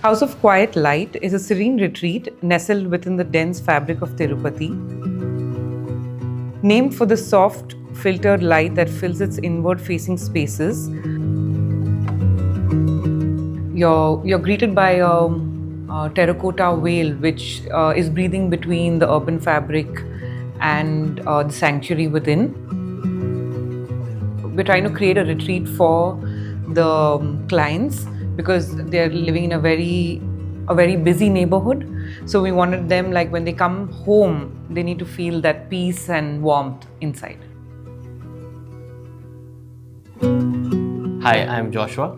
House of Quiet Light is a serene retreat nestled within the dense fabric of Tirupati. Named for the soft, filtered light that fills its inward-facing spaces, you're greeted by a terracotta whale which is breathing between the urban fabric and the sanctuary within. We're trying to create a retreat for the clients because they're living in a very busy neighborhood. So we wanted them, like when they come home, they need to feel that peace and warmth inside. Hi, I'm Joshua.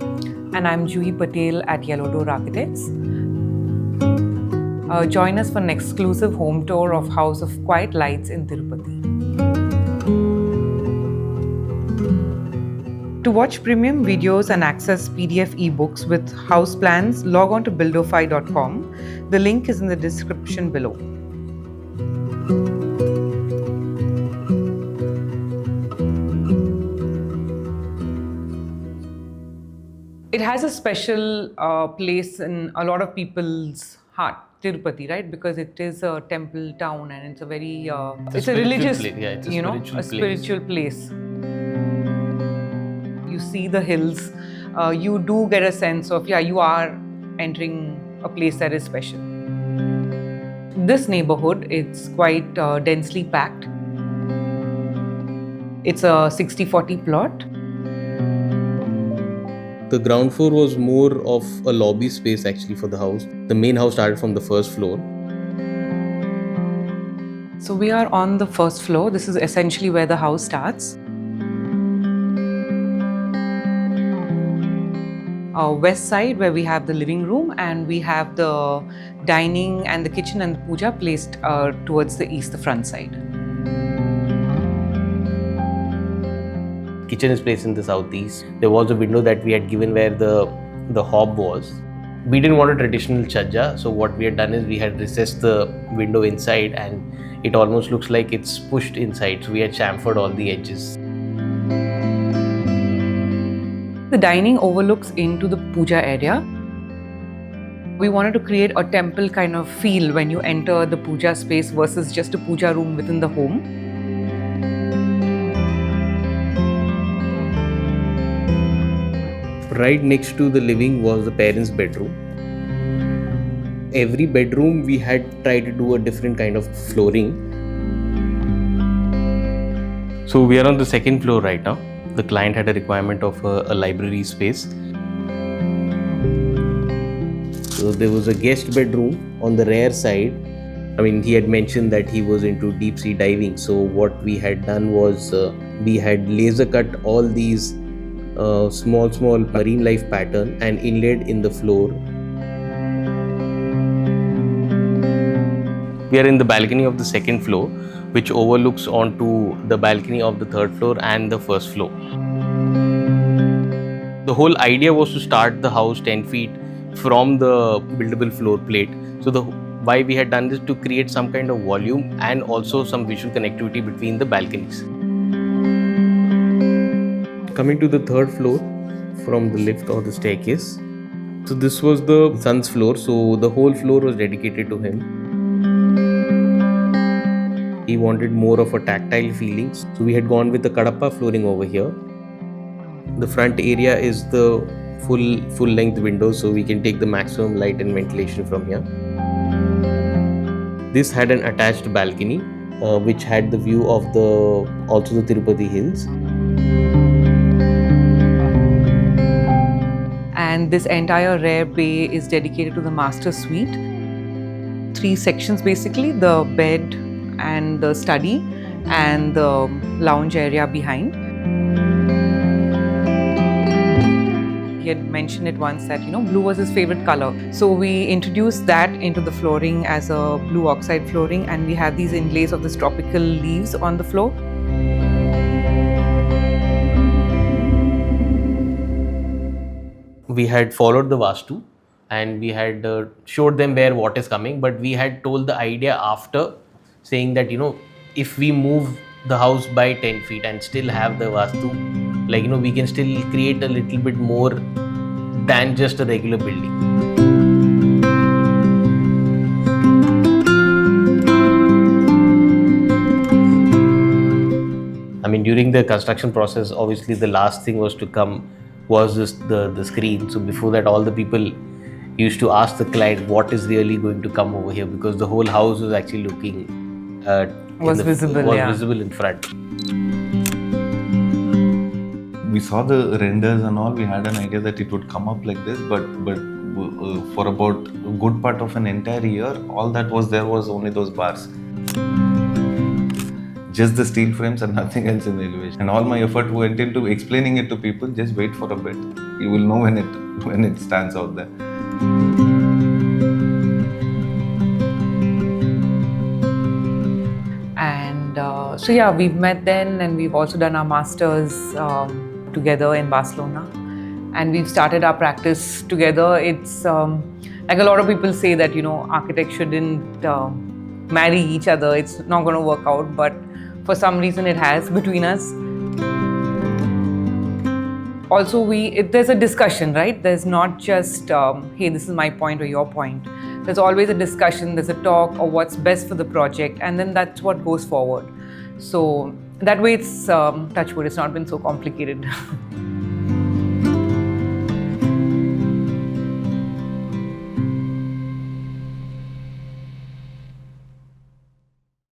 And I'm Juhi Patel at Yellow Door Architects. Join us for an exclusive home tour of House of Quiet Lights in Tirupati. To watch premium videos and access PDF ebooks with house plans, log on to buildofy.com. The link is in the description below. It has a special place in a lot of people's heart, Tirupati, right? Because it is a temple town and it's a very it's a religious, spiritual place. You see the hills, you do get a sense of, you are entering a place that is special. This neighborhood, it's quite densely packed. It's a 60-40 plot. The ground floor was more of a lobby space actually for the house. The main house started from the first floor. So we are on the first floor. This is essentially where the house starts. West side, where we have the living room and we have the dining and the kitchen and the puja placed towards the east, the front side. Kitchen is placed in the southeast. There was a window that we had given where the hob was. We didn't want a traditional chajja, so what we had done is we had recessed the window inside and it almost looks like it's pushed inside. So we had chamfered all the edges. The dining overlooks into the puja area. We wanted to create a temple kind of feel when you enter the puja space versus just a puja room within the home. Right next to the living was the parents' bedroom. Every bedroom we had tried to do a different kind of flooring. So we are on the second floor right now. The client had a requirement of a library space. So there was a guest bedroom on the rear side. I mean, he had mentioned that he was into deep sea diving. So what we had done was we had laser cut all these small marine life pattern and inlaid in the floor. We are in the balcony of the second floor, which overlooks onto the balcony of the third floor and the first floor. The whole idea was to start the house 10 feet from the buildable floor plate. So why we had done this to create some kind of volume and also some visual connectivity between the balconies. Coming to the third floor from the lift or the staircase. So this was the son's floor, so the whole floor was dedicated to him. He wanted more of a tactile feeling, so we had gone with the kadappa flooring over here. The front area is the full length window, so we can take the maximum light and ventilation from here. This had an attached balcony, which had the view of also the Tirupati hills. And this entire rear bay is dedicated to the master suite. 3 sections basically, the bed and the study and the lounge area behind. He had mentioned it once that, blue was his favorite color. So we introduced that into the flooring as a blue oxide flooring, and we have these inlays of these tropical leaves on the floor. We had followed the Vastu and we had showed them where what is coming, but we had told the idea after, saying that if we move the house by 10 feet and still have the Vastu, we can still create a little bit more than just a regular building. during the construction process, obviously the last thing was to come was the screen. So before that, all the people used to ask the client what is really going to come over here, because the whole house was actually looking visible in front. We saw the renders and all. We had an idea that it would come up like this, but for about a good part of an entire year, all that was there was only those bars, just the steel frames and nothing else in the elevation. And all my effort went into explaining it to people. Just wait for a bit, you will know when it stands out there. And so yeah, we've met then, and we've also done our masters together in Barcelona, and we've started our practice together. It's like a lot of people say that, you know, architects shouldn't marry each other, it's not going to work out, but for some reason it has between us. Also, there's a discussion, right? There's not just, hey, this is my point or your point. There's always a discussion, there's a talk of what's best for the project, and then that's what goes forward. So that way it's, touch wood, it's not been so complicated.